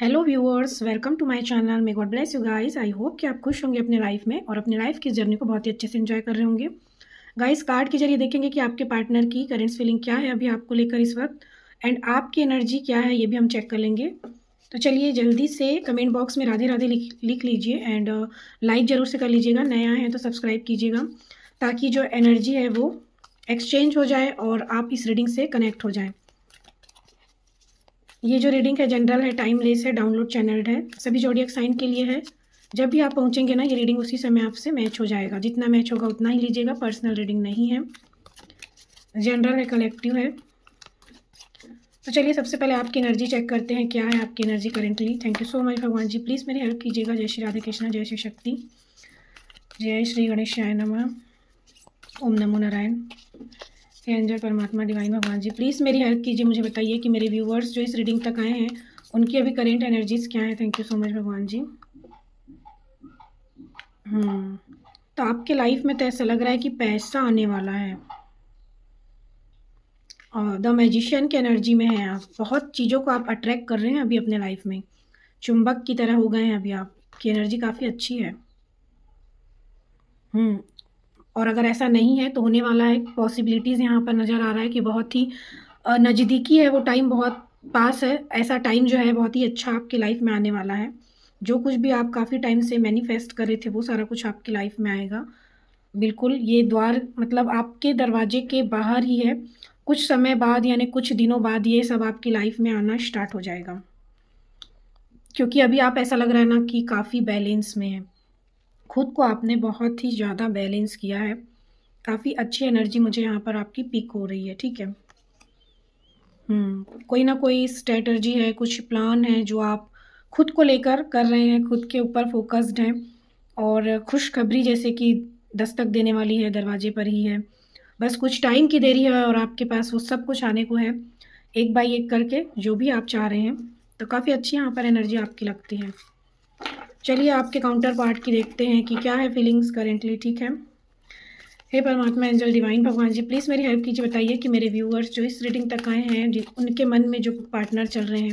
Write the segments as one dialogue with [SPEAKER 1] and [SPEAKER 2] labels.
[SPEAKER 1] Hello viewers, welcome to my channel. May God bless you guys. I hope कि आप खुश होंगे अपने लाइफ में और अपने लाइफ की जर्नी को बहुत ही अच्छे से एंजॉय कर रहे होंगे। गाइस, कार्ड के जरिए देखेंगे कि आपके पार्टनर की करंट फीलिंग क्या है अभी आपको लेकर इस वक्त, एंड आपकी एनर्जी क्या है ये भी हम चेक कर लेंगे। तो चलिए जल्दी से कमेंट बॉक्स में राधे राधे लिख लीजिए एंड लाइक ज़रूर से कर लीजिएगा। नया है तो सब्सक्राइब कीजिएगा ताकि जो एनर्जी है वो एक्सचेंज हो जाए और आप इस रीडिंग से कनेक्ट हो जाएँ। ये जो रीडिंग है जनरल है, टाइमलेस है, डाउनलोड चैनल्ड है, सभी ज़ोडिएक साइन के लिए है। जब भी आप पहुंचेंगे ना, ये रीडिंग उसी समय आपसे मैच हो जाएगा। जितना मैच होगा उतना ही लीजिएगा, पर्सनल रीडिंग नहीं है, जनरल है, कलेक्टिव है। तो चलिए सबसे पहले आपकी एनर्जी चेक करते हैं, क्या है आपकी energy currently. Thank you so much Bhagwan ji, please मेरी हेल्प कीजिएगा। जय श्री राधे कृष्णा, जय श्री शक्ति, जय श्री गणेशाय नमः, ओम नमो नारायण। एंजल परमात्मा डिवाइन भगवान जी, प्लीज़ मेरी हेल्प कीजिए। मुझे बताइए कि मेरे व्यूवर्स जो इस रीडिंग तक आए हैं उनकी अभी करेंट एनर्जीज क्या है। Thank you so much Bhagwan जी। तो आपके लाइफ में तो ऐसा लग रहा है कि पैसा आने वाला है और द मैजिशियन की एनर्जी में है। आप बहुत चीज़ों को आप अट्रैक्ट कर रहे हैं अभी अपने लाइफ में, चुंबक की तरह हो गए हैं अभी। आपकी एनर्जी काफ़ी अच्छी है। और अगर ऐसा नहीं है तो होने वाला है। पॉसिबिलिटीज़ यहाँ पर नज़र आ रहा है कि बहुत ही नज़दीकी है वो टाइम, बहुत पास है। ऐसा टाइम जो है बहुत ही अच्छा आपकी लाइफ में आने वाला है। जो कुछ भी आप काफ़ी टाइम से मैनिफेस्ट कर रहे थे वो सारा कुछ आपकी लाइफ में आएगा। बिल्कुल, ये द्वार मतलब आपके दरवाजे के बाहर ही है। कुछ समय बाद यानी कुछ दिनों बाद ये सब आपकी लाइफ में आना स्टार्ट हो जाएगा, क्योंकि अभी आप ऐसा लग रहा है ना कि काफ़ी बैलेंस में है। खुद को आपने बहुत ही ज़्यादा बैलेंस किया है। काफ़ी अच्छी एनर्जी मुझे यहाँ पर आपकी पिक हो रही है। ठीक है, कोई ना कोई स्ट्रेटजी है, कुछ प्लान है जो आप खुद को लेकर कर रहे हैं, खुद के ऊपर फोकस्ड हैं। और खुशखबरी जैसे कि दस्तक देने वाली है, दरवाजे पर ही है। बस कुछ टाइम की देरी है और आपके पास वो सब कुछ आने को है, एक बाय एक करके जो भी आप चाह रहे हैं। तो काफ़ी अच्छी यहाँ पर एनर्जी आपकी लगती है। चलिए आपके काउंटर पार्ट की देखते हैं कि क्या है फीलिंग्स करेंटली। ठीक है, हे परमात्मा, एंजल डिवाइन भगवान जी, प्लीज़ मेरी हेल्प कीजिए। बताइए कि मेरे व्यूअर्स जो इस रीडिंग तक आए हैं उनके मन में जो पार्टनर चल रहे हैं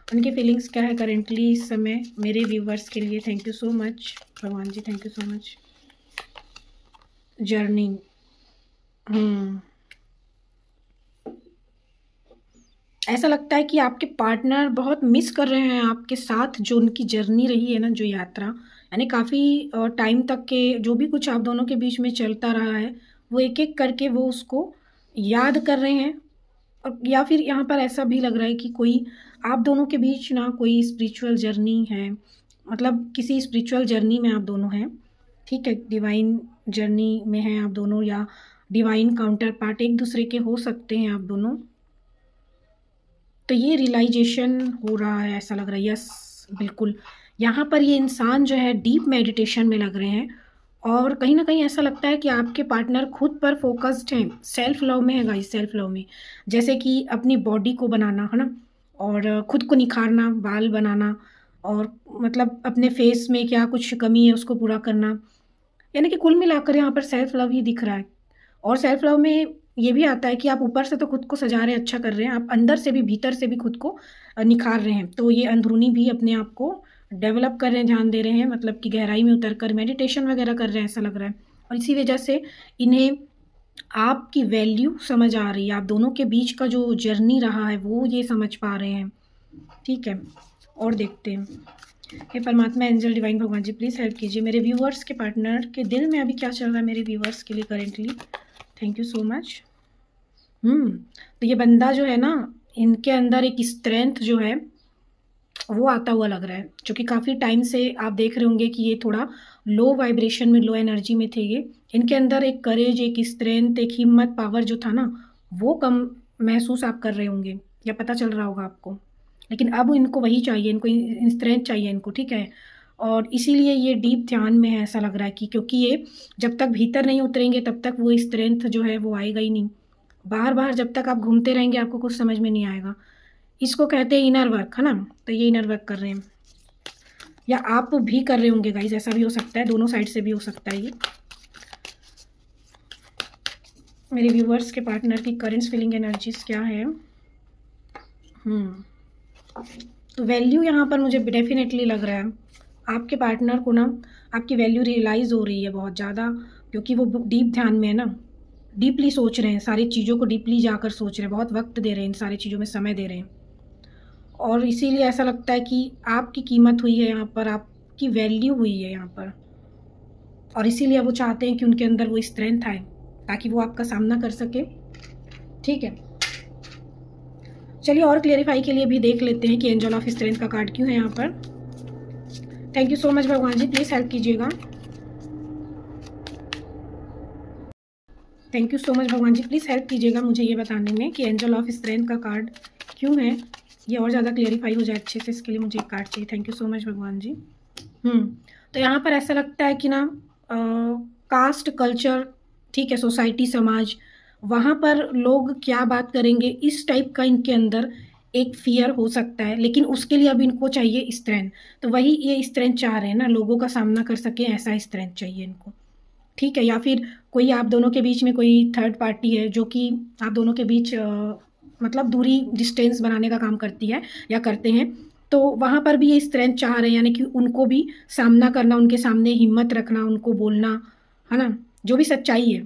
[SPEAKER 1] उनकी फीलिंग्स क्या है करेंटली इस समय मेरे व्यूअर्स के लिए। Thank you so much Bhagwan ji, thank you so much. Journey, ऐसा लगता है कि आपके पार्टनर बहुत मिस कर रहे हैं आपके साथ जो उनकी जर्नी रही है ना, जो यात्रा, यानी काफ़ी टाइम तक के जो भी कुछ आप दोनों के बीच में चलता रहा है वो एक एक करके वो उसको याद कर रहे हैं। और या फिर यहाँ पर ऐसा भी लग रहा है कि कोई आप दोनों के बीच ना कोई स्पिरिचुअल जर्नी है, मतलब किसी स्पिरिचुअल जर्नी में आप दोनों हैं। ठीक है, डिवाइन जर्नी में हैं आप दोनों, या डिवाइन काउंटर पार्ट एक दूसरे के हो सकते हैं आप दोनों। तो ये रियलाइजेशन हो रहा है, ऐसा लग रहा है। यस, बिल्कुल, यहाँ पर ये इंसान जो है डीप मेडिटेशन में लग रहे हैं और कहीं ना कहीं ऐसा लगता है कि आपके पार्टनर खुद पर फोकस्ड हैं, सेल्फ लव में है गाइस, सेल्फ लव में। जैसे कि अपनी बॉडी को बनाना है ना, और खुद को निखारना, बाल बनाना, और मतलब अपने फेस में क्या कुछ कमी है उसको पूरा करना। यानी कि कुल मिलाकर यहाँ पर सेल्फ लव ही दिख रहा है। और सेल्फ लव में ये भी आता है कि आप ऊपर से तो खुद को सजा रहे हैं, अच्छा कर रहे हैं, आप अंदर से भी, भीतर से भी खुद को निखार रहे हैं। तो ये अंदरूनी भी अपने आप को डेवलप कर रहे हैं, ध्यान दे रहे हैं, मतलब कि गहराई में उतर कर मेडिटेशन वगैरह कर रहे हैं, ऐसा लग रहा है। और इसी वजह से इन्हें आपकी वैल्यू समझ आ रही है, आप दोनों के बीच का जो जर्नी रहा है वो ये समझ पा रहे हैं। ठीक है, और देखते हैं। हे परमात्मा, एंजल डिवाइन भगवान जी, प्लीज़ हेल्प कीजिए। मेरे व्यूअर्स के पार्टनर के दिल में अभी क्या चल रहा है मेरे व्यूअर्स के लिए currently. Thank you so much. तो ये बंदा जो है ना, इनके अंदर एक स्ट्रेंथ जो है वो आता हुआ लग रहा है, जो कि काफ़ी टाइम से आप देख रहे होंगे कि ये थोड़ा लो वाइब्रेशन में, लो एनर्जी में थे। ये इनके अंदर एक करेज, एक स्ट्रेंथ, एक हिम्मत, पावर जो था ना वो कम महसूस आप कर रहे होंगे या पता चल रहा होगा आपको। लेकिन अब इनको वही चाहिए, इनको स्ट्रेंथ चाहिए इनको। ठीक है, और इसीलिए ये डीप ध्यान में है, ऐसा लग रहा है कि क्योंकि ये जब तक भीतर नहीं उतरेंगे तब तक वो स्ट्रेंथ जो है वो आएगा ही नहीं। बाहर बाहर जब तक आप घूमते रहेंगे आपको कुछ समझ में नहीं आएगा। इसको कहते हैं इनर वर्क, है ना। तो ये इनर वर्क कर रहे हैं, या आप भी कर रहे होंगे गाइस, ऐसा भी हो सकता है, दोनों साइड से भी हो सकता है ये। मेरे व्यूवर्स के पार्टनर की करंट फीलिंग एनर्जीज क्या है। तो वैल्यू यहाँ पर मुझे डेफिनेटली लग रहा है आपके पार्टनर को ना आपकी वैल्यू रियलाइज़ हो रही है बहुत ज़्यादा, क्योंकि वो डीप ध्यान में है ना, डीपली सोच रहे हैं, सारी चीज़ों को डीपली जाकर सोच रहे हैं, बहुत वक्त दे रहे हैं, इन सारी चीज़ों में समय दे रहे हैं। और इसीलिए ऐसा लगता है कि आपकी कीमत हुई है यहाँ पर, आपकी वैल्यू हुई है यहाँ पर, और इसीलिए वो चाहते हैं कि उनके अंदर वो स्ट्रेंथ आए ताकि वो आपका सामना कर सके। ठीक है, चलिए और क्लियरिफाई के लिए भी देख लेते हैं कि एंजल ऑफ स्ट्रेंथ का कार्ड क्यों है यहाँ पर। Thank you so much Bhagwan ji, please help कीजिएगा। Thank you so much Bhagwan ji, please help कीजिएगा मुझे ये बताने में कि एंजल ऑफ स्ट्रेंथ का कार्ड क्यों है, ये और ज़्यादा क्लियरिफाई हो जाए अच्छे से, इसके लिए मुझे एक कार्ड चाहिए। Thank you so much Bhagwan जी। तो यहाँ पर ऐसा लगता है कि ना कास्ट कल्चर, ठीक है, सोसाइटी समाज, वहाँ पर लोग क्या बात करेंगे, इस टाइप का इनके अंदर एक फियर हो सकता है, लेकिन उसके लिए अब इनको चाहिए स्ट्रेंथ। तो वही ये स्ट्रेंथ चाह रहे हैं ना, लोगों का सामना कर सके, ऐसा स्ट्रेंथ चाहिए इनको। ठीक है, या फिर कोई आप दोनों के बीच में कोई थर्ड पार्टी है जो कि आप दोनों के बीच मतलब दूरी, डिस्टेंस बनाने का काम करती है या करते हैं, तो वहाँ पर भी ये स्ट्रेंथ चाह रहे हैं, यानी कि उनको भी सामना करना, उनके सामने हिम्मत रखना, उनको बोलना, है ना, जो भी सच्चाई है,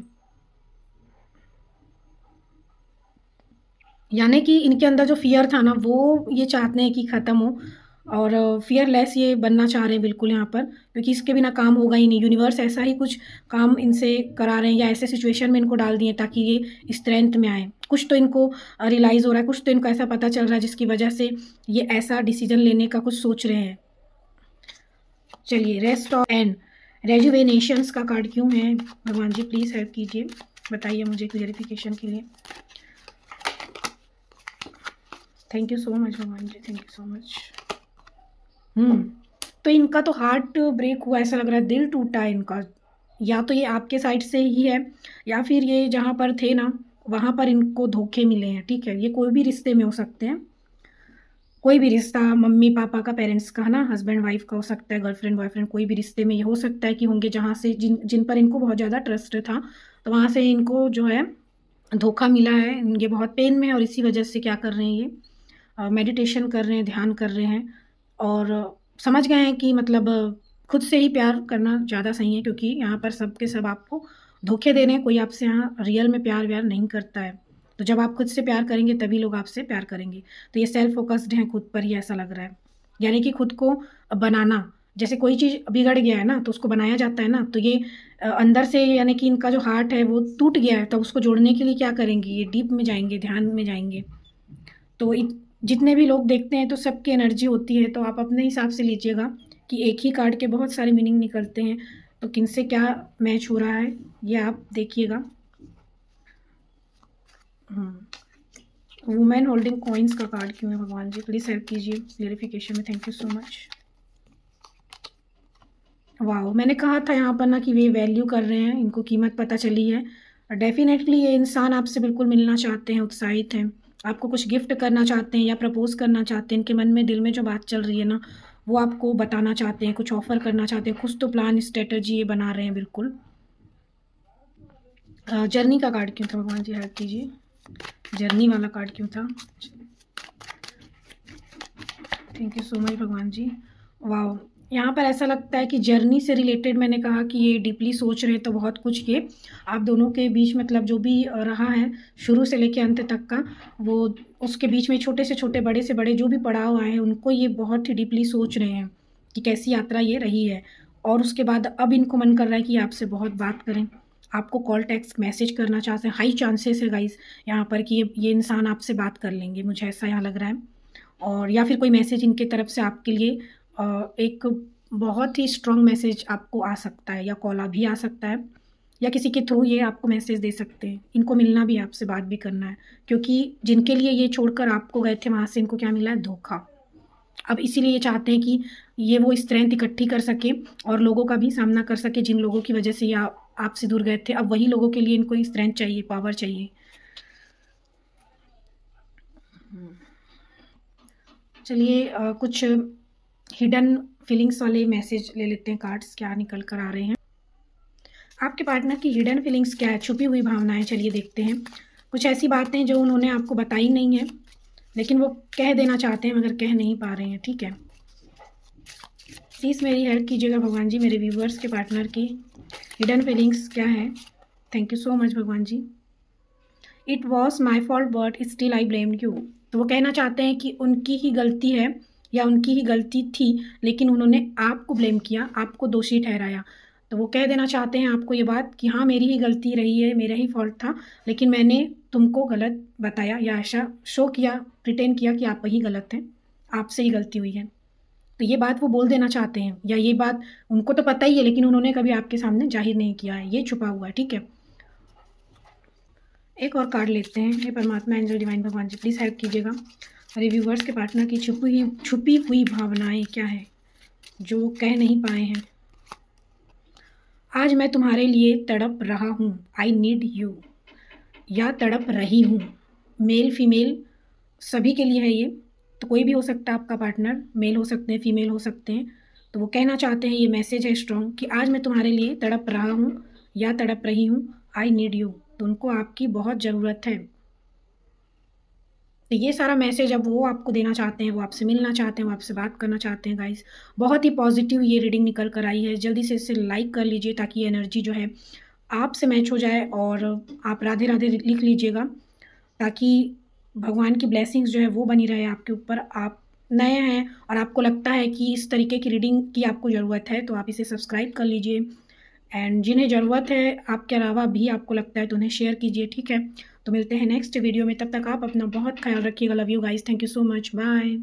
[SPEAKER 1] यानी कि इनके अंदर जो फियर था ना वो ये चाहते हैं कि ख़त्म हो, और फियरलेस ये बनना चाह रहे हैं बिल्कुल यहाँ पर, क्योंकि इसके बिना काम होगा ही नहीं। यूनिवर्स ऐसा ही कुछ काम इनसे करा रहे हैं या ऐसे सिचुएशन में इनको डाल दिए ताकि ये स्ट्रेंथ में आए। कुछ तो इनको रियलाइज़ हो रहा है, कुछ तो इनको ऐसा पता चल रहा है जिसकी वजह से ये ऐसा डिसीजन लेने का कुछ सोच रहे हैं। चलिए, रेस्ट ऑफ एंड रेजुवेनेशंस का कार्ड क्यों है भगवान जी, प्लीज़ हेल्प कीजिए, बताइए मुझे क्लियरिफिकेशन के लिए। Thank you so much Bhagwan ji, thank you so much. तो इनका तो हार्ट ब्रेक हुआ, ऐसा लग रहा है दिल टूटा है इनका, या तो ये आपके साइड से ही है या फिर ये जहाँ पर थे ना वहाँ पर इनको धोखे मिले हैं। ठीक है, ये कोई भी रिश्ते में हो सकते हैं, कोई भी रिश्ता, मम्मी पापा का, पेरेंट्स का, है ना, हस्बैंड वाइफ का हो सकता है, गर्लफ्रेंड बॉयफ्रेंड, कोई भी रिश्ते में ये हो सकता है कि होंगे जहाँ से जिन पर इनको बहुत ज़्यादा ट्रस्ट था, तो वहाँ से इनको जो है धोखा मिला है, ये बहुत पेन में है, और इसी वजह से क्या कर रहे हैं, ये मेडिटेशन कर रहे हैं, ध्यान कर रहे हैं, और समझ गए हैं कि मतलब खुद से ही प्यार करना ज़्यादा सही है, क्योंकि यहाँ पर सब के सब आपको धोखे दे रहे हैं, कोई आपसे यहाँ रियल में प्यार व्यार नहीं करता है। तो जब आप खुद से प्यार करेंगे तभी लोग आपसे प्यार करेंगे। तो ये सेल्फ फोकस्ड हैं खुद पर ही, ऐसा लग रहा है, यानी कि खुद को बनाना, जैसे कोई चीज़ बिगड़ गया है ना तो उसको बनाया जाता है ना, तो ये अंदर से, यानी कि इनका जो हार्ट है वो टूट गया है, तो उसको जोड़ने के लिए क्या करेंगे, ये डीप में जाएंगे, ध्यान में जाएंगे। तो जितने भी लोग देखते हैं तो सबकी एनर्जी होती है, तो आप अपने हिसाब से लीजिएगा कि एक ही कार्ड के बहुत सारे मीनिंग निकलते हैं, तो किन से क्या मैच हो रहा है ये आप देखिएगा। वुमेन होल्डिंग कॉइन्स का कार्ड क्यों है भगवान जी, प्लीज़ हेल्प कीजिए क्लियरिफिकेशन में। Thank you so much. वाह, मैंने कहा था यहाँ पर ना कि वे वैल्यू कर रहे हैं, इनको कीमत पता चली है, डेफिनेटली ये इंसान आपसे बिल्कुल मिलना चाहते हैं, उत्साहित हैं, आपको कुछ गिफ्ट करना चाहते हैं या प्रपोज करना चाहते हैं, इनके मन में दिल में जो बात चल रही है ना वो आपको बताना चाहते हैं, कुछ ऑफर करना चाहते हैं, कुछ तो प्लान स्ट्रेटजी ये बना रहे हैं बिल्कुल। जर्नी का कार्ड क्यों था भगवान जी, हेल्प कीजिए, जर्नी वाला कार्ड क्यों था। Thank you so much Bhagwan जी। वाह, यहाँ पर ऐसा लगता है कि जर्नी से रिलेटेड, मैंने कहा कि ये डीपली सोच रहे हैं, तो बहुत कुछ ये आप दोनों के बीच मतलब जो भी रहा है शुरू से लेकर अंत तक का, वो उसके बीच में छोटे से छोटे, बड़े से बड़े जो भी पड़ाव आए हैं उनको ये बहुत ही डीपली सोच रहे हैं कि कैसी यात्रा ये रही है, और उसके बाद अब इनको मन कर रहा है कि आपसे बहुत बात करें, आपको कॉल टेक्स्ट मैसेज करना चाहते हैं। हाई चांसेस है गाइस यहाँ पर कि ये इंसान आपसे बात कर लेंगे, मुझे ऐसा यहाँ लग रहा है, और या फिर कोई मैसेज इनके तरफ से आपके लिए एक बहुत ही स्ट्रॉन्ग मैसेज आपको आ सकता है, या कॉल भी आ सकता है, या किसी के थ्रू ये आपको मैसेज दे सकते हैं। इनको मिलना भी, आपसे बात भी करना है, क्योंकि जिनके लिए ये छोड़कर आपको गए थे वहाँ से इनको क्या मिला है, धोखा। अब इसीलिए ये चाहते हैं कि ये वो स्ट्रेंथ इकट्ठी कर सके और लोगों का भी सामना कर सके, जिन लोगों की वजह से ये आपसे दूर गए थे। अब वही लोगों के लिए इनको स्ट्रेंथ चाहिए, पावर चाहिए। चलिए कुछ हिडन फीलिंग्स वाले मैसेज ले लेते हैं, कार्ड्स क्या निकल कर आ रहे हैं। आपके पार्टनर की हिडन फीलिंग्स क्या है, छुपी हुई भावनाएं, चलिए देखते हैं। कुछ ऐसी बातें जो उन्होंने आपको बताई नहीं है, लेकिन वो कह देना चाहते हैं मगर कह नहीं पा रहे हैं। ठीक है, प्लीज़ मेरी हेल्प कीजिएगा भगवान जी, मेरे व्यूवर्स के पार्टनर की हिडन फीलिंग्स क्या है। Thank you so much Bhagwan ji. It was my fault but still I blamed you. तो वो कहना चाहते हैं कि उनकी ही गलती है या उनकी ही गलती थी, लेकिन उन्होंने आपको ब्लेम किया, आपको दोषी ठहराया। तो वो कह देना चाहते हैं आपको ये बात कि हाँ मेरी ही गलती रही है, मेरा ही फॉल्ट था, लेकिन मैंने तुमको गलत बताया या ऐसा शो किया, प्रिटेंड किया कि आप ही गलत हैं, आपसे ही गलती हुई है। तो ये बात वो बोल देना चाहते हैं, या ये बात उनको तो पता ही है लेकिन उन्होंने कभी आपके सामने जाहिर नहीं किया है, ये छुपा हुआ है। ठीक है, एक और कार्ड लेते हैं। हे परमात्मा, एंजल डिवाइन भगवान जी, प्लीज़ हेल्प कीजिएगा मेरे व्यूवर्स के पार्टनर की छुपी हुई भावनाएं क्या है जो कह नहीं पाए हैं। आज मैं तुम्हारे लिए तड़प रहा हूँ, आई नीड यू, या तड़प रही हूँ। मेल फीमेल सभी के लिए है ये, तो कोई भी हो सकता है आपका पार्टनर, मेल हो सकते हैं, फीमेल हो सकते हैं। तो वो कहना चाहते हैं, ये मैसेज है स्ट्रॉन्ग कि आज मैं तुम्हारे लिए तड़प रहा हूँ या तड़प रही हूँ, आई नीड यू। तो उनको आपकी बहुत ज़रूरत है। तो ये सारा मैसेज अब वो आपको देना चाहते हैं, वो आपसे मिलना चाहते हैं, वो आपसे बात करना चाहते हैं। गाइस, बहुत ही पॉजिटिव ये रीडिंग निकल कर आई है। जल्दी से इसे लाइक कर लीजिए ताकि ये एनर्जी जो है आपसे मैच हो जाए, और आप राधे राधे लिख लीजिएगा ताकि भगवान की ब्लेसिंग्स जो है वो बनी रहे आपके ऊपर। आप नए हैं और आपको लगता है कि इस तरीके की रीडिंग की आपको ज़रूरत है तो आप इसे सब्सक्राइब कर लीजिए, एंड जिन्हें ज़रूरत है आपके अलावा भी आपको लगता है तो उन्हें शेयर कीजिए। ठीक है, तो मिलते हैं नेक्स्ट वीडियो में, तब तक आप अपना बहुत ख्याल रखिएगा। Love you guys, thank you so much, bye.